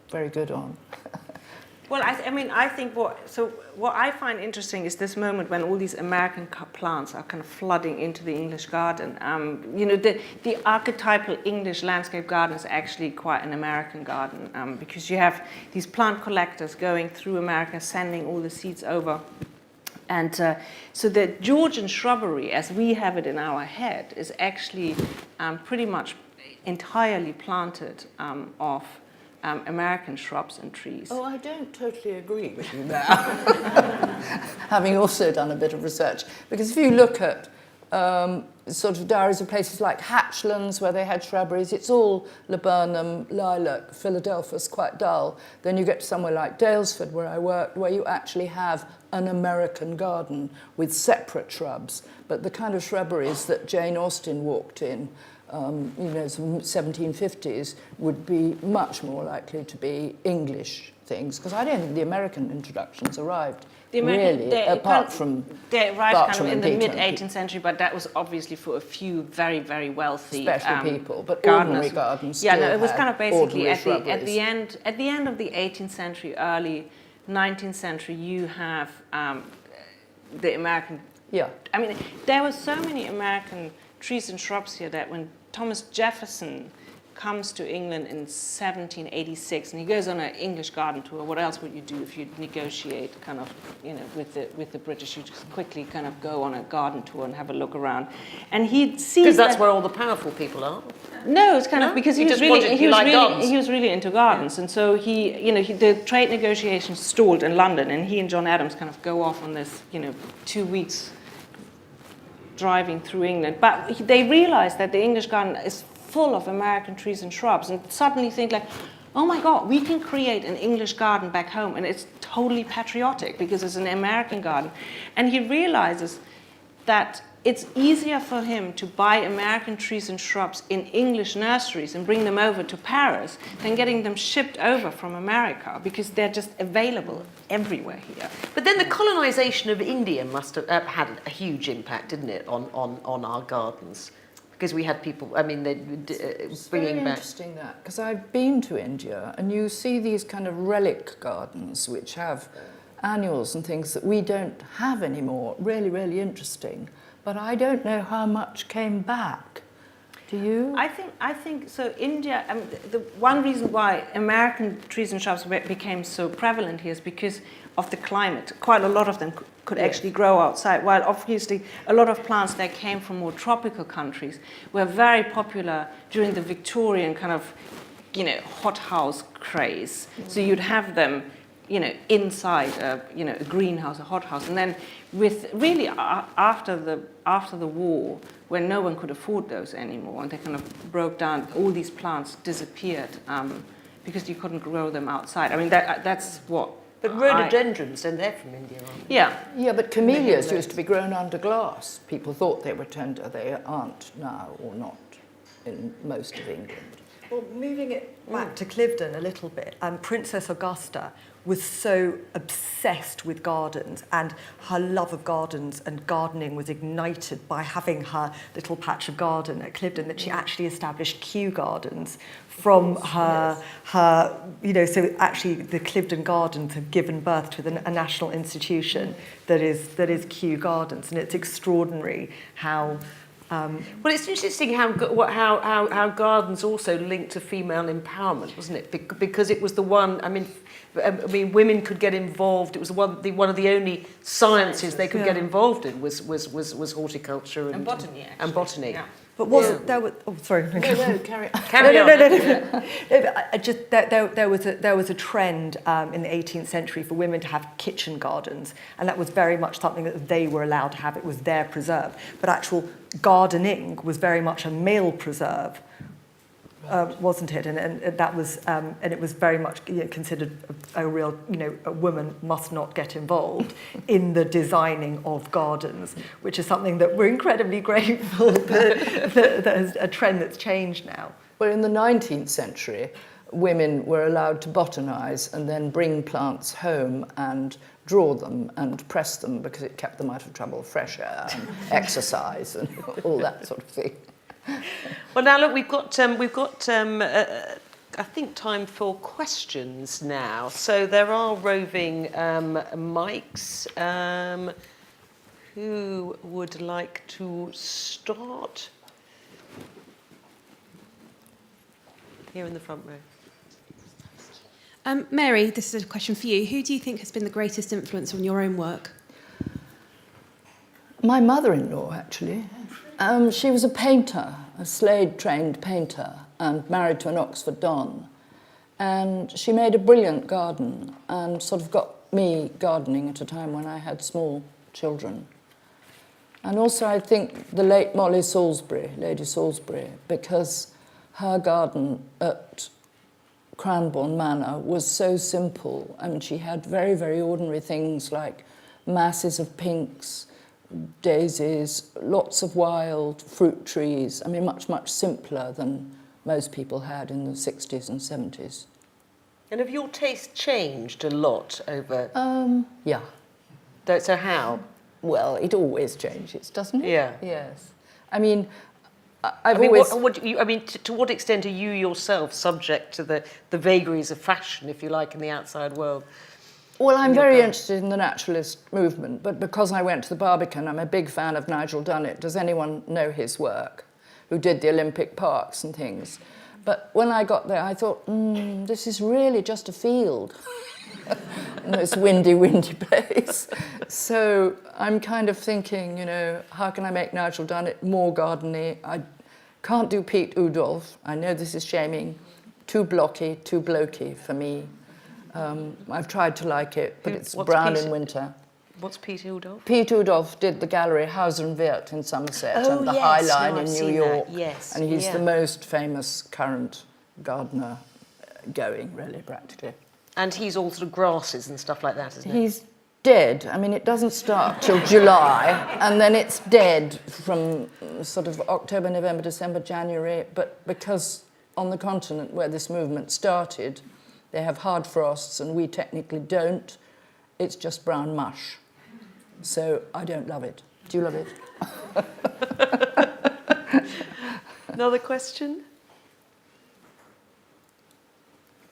very good on.
Well, I think what I find interesting is this moment when all these American plants are kind of flooding into the English garden. The archetypal English landscape garden is actually quite an American garden because you have these plant collectors going through America, sending all the seeds over. And so the Georgian shrubbery, as we have it in our head, is actually pretty much entirely planted of American shrubs and trees.
Oh, I don't totally agree with you there. Having also done a bit of research. Because if you look at sort of diaries of places like Hatchlands where they had shrubberies. It's all laburnum, lilac, Philadelphia's quite dull. Then you get to somewhere like Dalesford where I worked, where you actually have an American garden with separate shrubs. But the kind of shrubberies that Jane Austen walked in, some 1750s, would be much more likely to be English things, because I don't think the American introductions arrived apart from
they arrived kind of in the
Peter.
mid-18th century, but that was obviously for a few very, very wealthy
special people, but
gardeners.
ordinary gardens.
Yeah, no, it was kind of basically at the end of the 18th century, early 19th century. You have the American.
Yeah.
I mean, there were so many American trees and shrubs here that when Thomas Jefferson comes to England in 1786, and he goes on an English garden tour. What else would you do if you negotiate kind of, with the British? You just quickly kind of go on a garden tour and have a look around. And he sees
because that's where all the powerful people are.
No, it's kind of because he was really into gardens,
Yeah.
and so the trade negotiations stalled in London, and he and John Adams kind of go off on this 2 weeks driving through England. But they realize that the English garden is full of American trees and shrubs, and suddenly think like, oh my God, we can create an English garden back home, and it's totally patriotic because it's an American garden. And he realizes that it's easier for him to buy American trees and shrubs in English nurseries and bring them over to Paris than getting them shipped over from America, because they're just available everywhere here.
But then the colonisation of India must have had a huge impact, didn't it, on our gardens? Because we had people,
It's
bringing
very
back.
interesting that, because I've been to India and you see these kind of relic gardens which have annuals and things that we don't have anymore. Really, really interesting. But I don't know how much came back. Do you?
I think so. India. The one reason why American trees and shrubs became so prevalent here is because of the climate. Quite a lot of them could actually grow outside, while obviously a lot of plants that came from more tropical countries were very popular during the Victorian kind of, hothouse craze. So you'd have them, inside a greenhouse, a hothouse, and then after the war, when no one could afford those anymore, and they kind of broke down, all these plants disappeared because you couldn't grow them outside. I mean, that's what.
But rhododendrons, and they're from India, aren't they?
Yeah.
Yeah, but camellias used to be grown under glass. People thought they were tender. They aren't now, or not, in most of England.
Well, moving it back to Cliveden a little bit, Princess Augusta was so obsessed with gardens, and her love of gardens and gardening was ignited by having her little patch of garden at Cliveden, that she actually established Kew Gardens from her, so actually the Cliveden Gardens have given birth to a national institution that is Kew Gardens, and it's extraordinary how.
Well, it's interesting how gardens also linked to female empowerment, wasn't it? Because it was the one. I mean, women could get involved. It was one of the only sciences they could get involved in was horticulture and
botany. Actually.
And botany.
Yeah.
But wasn't there was? Oh, sorry.
No, carry on.
Carry on.
No, there was a trend in the 18th century for women to have kitchen gardens, and that was very much something that they were allowed to have. It was their preserve. But actual gardening was very much a male preserve, wasn't it? And that was, and it was very much considered a real, a woman must not get involved in the designing of gardens, which is something that we're incredibly grateful that is a trend that's changed now.
Well, in the 19th century, women were allowed to botanize and then bring plants home and draw them and press them because it kept them out of trouble, fresh air and exercise and all that sort of thing.
Well, now look, we've got I think time for questions now. So there are roving mics. Who would like to start? Here in the front row.
Mary, this is a question for you. Who do you think has been the greatest influence on your own work?
My mother-in-law, actually. She was a painter, a Slade-trained painter, and married to an Oxford Don. And she made a brilliant garden and sort of got me gardening at a time when I had small children. And also I think the late Lady Salisbury, because her garden at Cranbourne Manor was so simple. I mean, she had very, very ordinary things like masses of pinks, daisies, lots of wild fruit trees. I mean, much, much simpler than most people had in the 60s and 70s.
And have your taste changed a lot over...
Yeah.
So how?
Well, it always changes, doesn't it?
Yeah.
Yes. I mean, I've always...
to what extent are you yourself subject to the vagaries of fashion, if you like, in the outside world?
Well, I'm very interested in the naturalist movement, but because I went to the Barbican, I'm a big fan of Nigel Dunnett. Does anyone know his work? Who did the Olympic parks and things. But when I got there, I thought, this is really just a field. In this windy place. So I'm kind of thinking, you know, how can I make Nigel Dunnett more gardeny? I can't do Pete Udolph. I know this is shaming. Too blocky, too blokey for me. I've tried to like it, but it's brown in winter.
What's Pete Udolph?
Pete Udolph did the gallery Haus and Wirth in Somerset and the
yes,
High Line
I've
in New
seen
York.
that. Yes,
and he's
yeah.
the most famous current gardener going, really, practically.
And he's all sort of grasses and stuff like that, isn't he?
He's dead. I mean, it doesn't start till July, and then it's dead from sort of October, November, December, January. But because on the continent where this movement started, they have hard frosts, and we technically don't, it's just brown mush. So I don't love it. Do you love it?
Another question?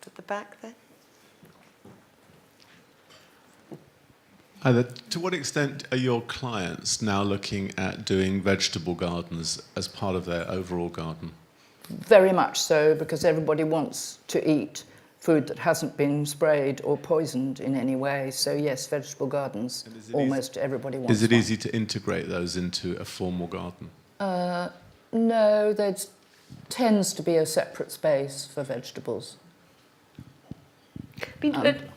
At the back there.
Either, to what extent are your clients now looking at doing vegetable gardens as part of their overall garden?
Very much so, because everybody wants to eat food that hasn't been sprayed or poisoned in any way. So yes, vegetable gardens, almost everybody wants.
Is it
one.
easy to integrate those into a formal garden?
No, there tends to be a separate space for vegetables.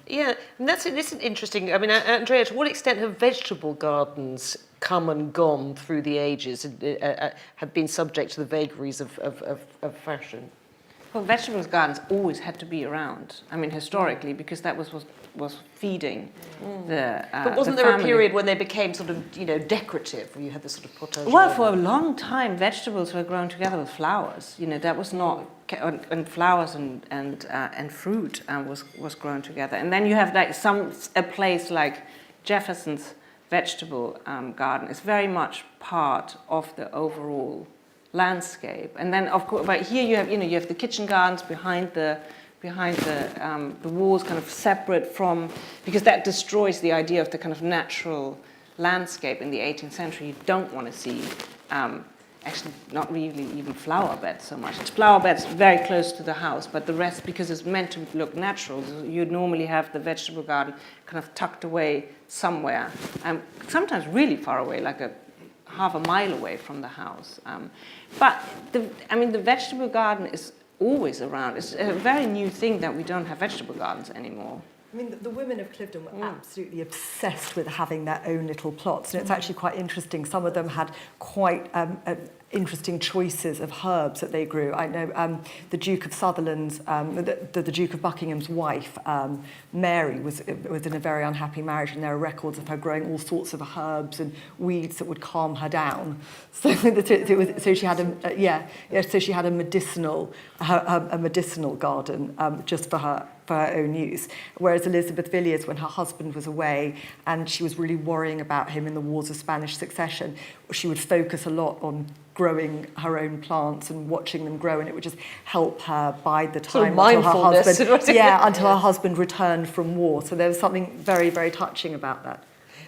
Yeah, and this is interesting. I mean, Andrea, to what extent have vegetable gardens come and gone through the ages and have been subject to the vagaries of fashion?
Well, vegetable gardens always had to be around. I mean, historically, because that was feeding the
But wasn't
the
there
family.
a period when they became sort of, you know, decorative, where you had this sort of potager?
Well, for a long time, vegetables were grown together with flowers. You know, that was not, and flowers and fruit was grown together. And then you have like a place like Jefferson's vegetable garden is very much part of the overall landscape. And then, of course, but here you have the kitchen gardens behind the walls, kind of separate from, because that destroys the idea of the kind of natural landscape in the 18th century. You don't want to see, actually not really even flower beds so much. It's flower beds very close to the house, but the rest, because it's meant to look natural, you'd normally have the vegetable garden kind of tucked away somewhere, sometimes really far away, like half a mile away from the house. But the vegetable garden is always around. It's a very new thing that we don't have vegetable gardens anymore.
I mean, the women of Cliveden were absolutely obsessed with having their own little plots, and it's actually quite interesting. Some of them had quite interesting choices of herbs that they grew. I know the Duke of Sutherland's, the Duke of Buckingham's wife, Mary, was in a very unhappy marriage, and there are records of her growing all sorts of herbs and weeds that would calm her down. So, so she had a medicinal garden just for her own use. Whereas Elizabeth Villiers, when her husband was away and she was really worrying about him in the Wars of Spanish Succession, she would focus a lot on growing her own plants and watching them grow, and it would just help her bide the time until her husband returned from war. So there was something very, very touching about that.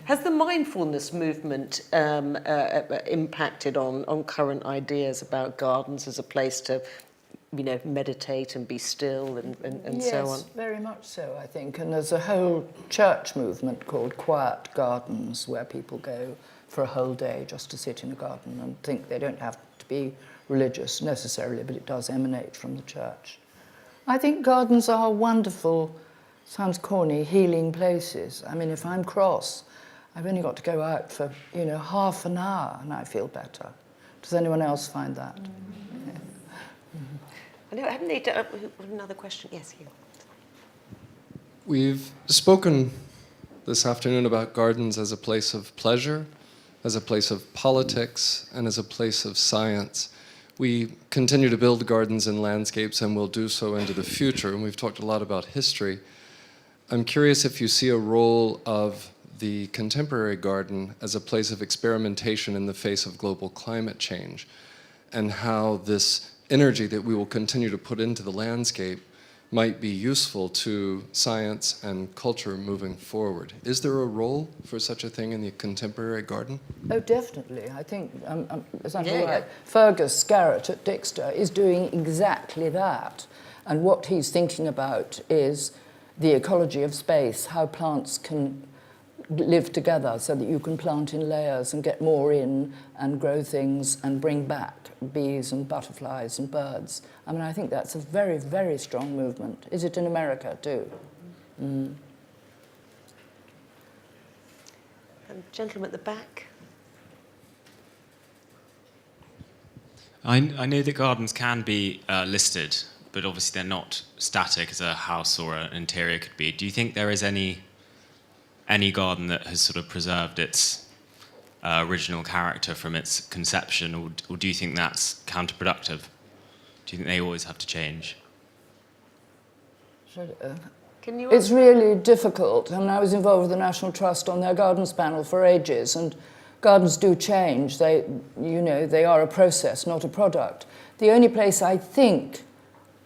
Has the mindfulness movement impacted on current ideas about gardens as a place to, you know, meditate and be still and so on?
Yes, very much so, I think. And there's a whole church movement called Quiet Gardens, where people go for a whole day just to sit in a garden and think. They don't have to be religious necessarily, but it does emanate from the church. I think gardens are wonderful, sounds corny, healing places. I mean, if I'm cross I've only got to go out for, half an hour and I feel better. Does anyone else find that?
I know, haven't they done another question? Yes, you.
We've spoken this afternoon about gardens as a place of pleasure, as a place of politics, and as a place of science. We continue to build gardens and landscapes and will do so into the future, and we've talked a lot about history. I'm curious if you see a role of the contemporary garden as a place of experimentation in the face of global climate change, and how this energy that we will continue to put into the landscape might be useful to science and culture moving forward. Is there a role for such a thing in the contemporary garden?
Oh, definitely. I think, as I'm right, Fergus Scarrett at Dixter is doing exactly that. And what he's thinking about is the ecology of space, how plants can live together so that you can plant in layers and get more in and grow things and bring back bees and butterflies and birds. I mean, I think that's a very, very strong movement. Is it in America too? Mm.
Gentleman at the back.
I know that gardens can be listed, but obviously they're not static as a house or an interior could be. Do you think there is any garden that has sort of preserved its original character from its conception, or do you think that's counterproductive? Do you think they always have to change?
Can you?
It's really difficult. I mean, I was involved with the National Trust on their gardens panel for ages, and gardens do change. They are a process, not a product. The only place I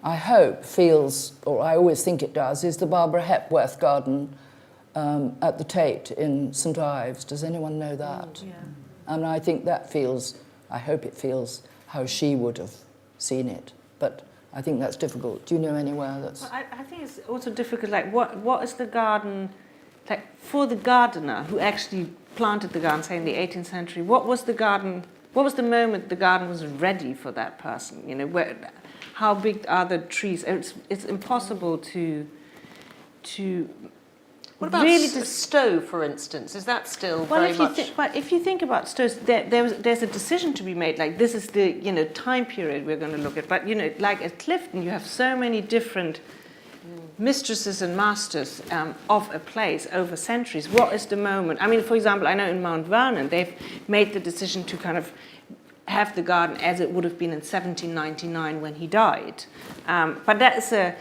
hope feels, or I always think it does, is the Barbara Hepworth garden at the Tate in St Ives. Does anyone know that?
Yeah.
And I think that I hope it feels how she would have seen it. But I think that's difficult. Do you know anywhere that's...
Well, I think it's also difficult, like, what is the garden, like, for the gardener who actually planted the garden, say, in the 18th century, what was the moment the garden was ready for that person? How big are the trees? It's impossible to
What about
really
Stowe, for instance? Is that still
well,
very much...
but if you think about Stowe, there's a decision to be made. Like, this is the time period we're going to look at. But like at Clifton, you have so many different mistresses and masters of a place over centuries. What is the moment? I mean, for example, I know in Mount Vernon they've made the decision to kind of have the garden as it would have been in 1799 when he died. But that is a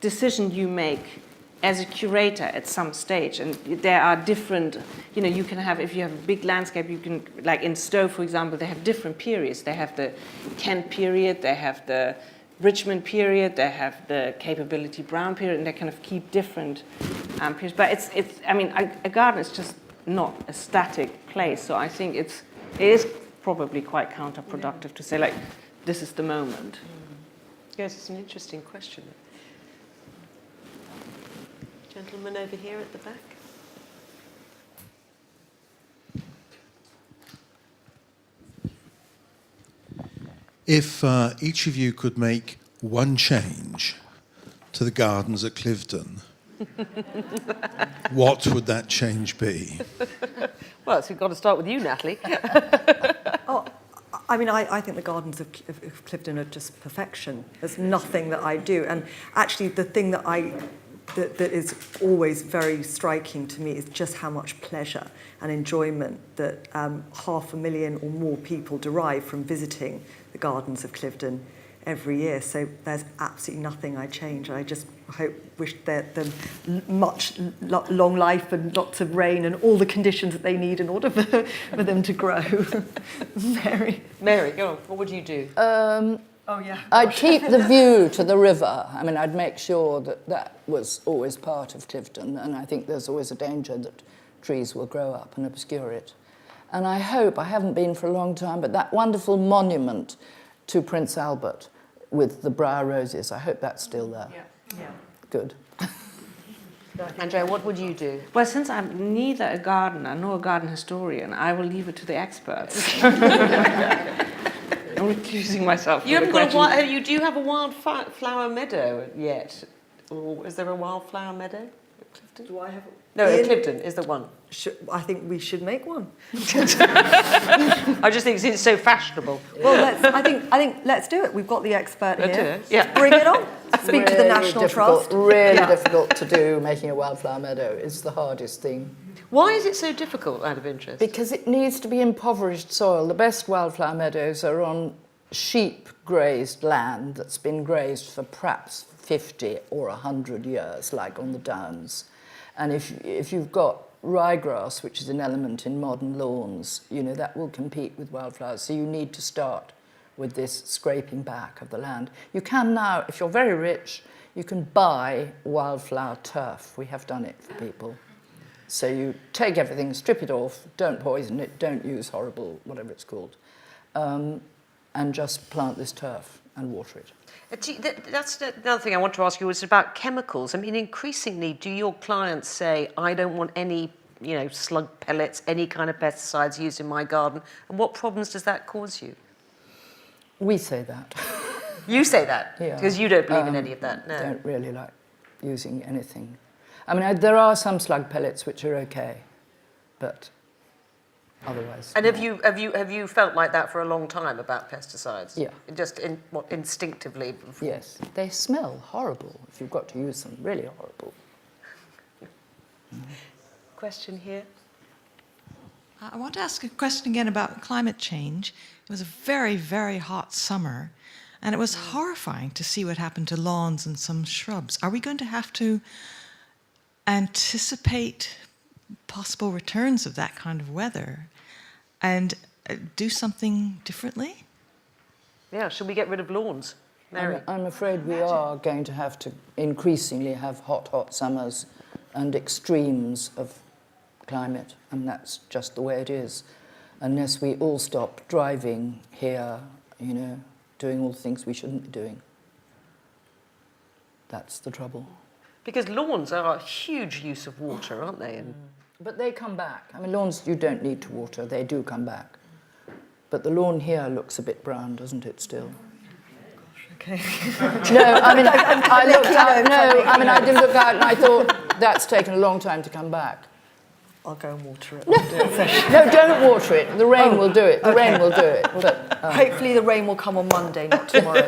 decision you make as a curator at some stage, and there are different, you can have, if you have a big landscape, you can, like in Stowe, for example, they have different periods. They have the Kent period, they have the Richmond period, they have the Capability Brown period, and they kind of keep different periods. But a garden is just not a static place, so I think it is probably quite counterproductive to say, like, this is the moment.
Yes, it's an interesting question. Gentleman over here at the back.
If each of you could make one change to the gardens at Clifton, what would that change be?
Well, so we've got to start with you, Natalie.
I think the gardens of Clifton are just perfection. There's nothing that I do. And actually, the thing that is always very striking to me is just how much pleasure and enjoyment that 500,000 or more people derive from visiting the gardens of Clifton every year. So there's absolutely nothing I change. I just wish them much long life and lots of rain and all the conditions that they need in order for them to grow.
Mary, go on. What would you do?
Oh, yeah.
I'd keep the view to the river. I mean, I'd make sure that was always part of Clifton, and I think there's always a danger that trees will grow up and obscure it. And I hope, I haven't been for a long time, but that wonderful monument to Prince Albert with the briar roses, I hope that's still there.
Yeah.
Good.
Andrea, what would you do?
Well, since I'm neither a gardener nor a garden historian, I will leave it to the experts. I'm recusing myself.
You haven't got do you have a wildflower meadow yet? Or is there a wildflower meadow?
Do I have?
No,
Ian,
Clifton is the one.
I think we should make one.
I just think it's so fashionable.
Well, I think let's do it. We've got the expert
Let's
here.
do it, yeah.
Bring it on. Speak to the National
difficult,
Trust.
Really difficult to do, making a wildflower meadow. It's the hardest thing.
Why is it so difficult, out of interest?
Because it needs to be impoverished soil. The best wildflower meadows are on sheep-grazed land that's been grazed for perhaps 50 or 100 years, like on the Downs. And if you've got ryegrass, which is an element in modern lawns, you know, that will compete with wildflowers. So you need to start with this scraping back of the land. You can now, if you're very rich, you can buy wildflower turf. We have done it for people. So you take everything, strip it off, don't poison it, don't use horrible, whatever it's called, and just plant this turf and water it.
That's another thing I want to ask you is about chemicals. I mean, increasingly, do your clients say, I don't want any, slug pellets, any kind of pesticides used in my garden? And what problems does that cause you?
We say that.
You say that?
Yeah.
Because you don't believe in any of that, no?
Don't really like using anything. I mean, there are some slug pellets which are okay, but otherwise.
And have you felt like that for a long time about pesticides?
Yeah.
Just instinctively?
Yes. They smell horrible if you've got to use them. Really horrible.
Question here.
I want to ask a question again about climate change. It was a very, very hot summer, and it was horrifying to see what happened to lawns and some shrubs. Are we going to have to anticipate possible returns of that kind of weather and do something differently?
Yeah, should we get rid of lawns? Mary?
I'm afraid we are going to have to increasingly have hot summers and extremes of climate, and that's just the way it is. Unless we all stop driving here, doing all the things we shouldn't be doing. That's the trouble.
Because lawns are a huge use of water, aren't they? And
but they come back. I mean, lawns you don't need to water, they do come back. But the lawn here looks a bit brown, doesn't it, still?
Okay.
No, I mean, I looked out, no, I mean, I did look out and I thought, that's taken a long time to come back.
I'll go and water it.
No, don't water it. The rain will do it. The rain will do it. But,
hopefully the rain will come on Monday, not tomorrow.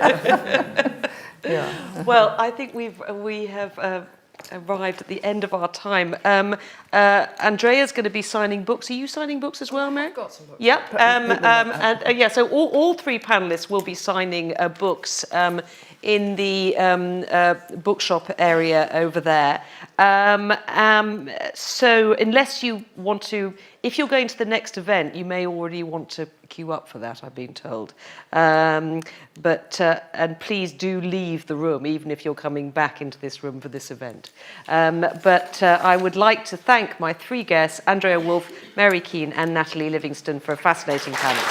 yeah.
well, I think we have arrived at the end of our time. Andrea's going to be signing books. Are you signing books as well, Mary?
I've got some books.
Yep. So all three panellists will be signing books in the bookshop area over there. So unless you want to, if you're going to the next event, you may already want to queue up for that, I've been told. And please do leave the room, even if you're coming back into this room for this event. But I would like to thank my three guests, Andrea Wulf, Mary Keane and Natalie Livingstone, for a fascinating panel.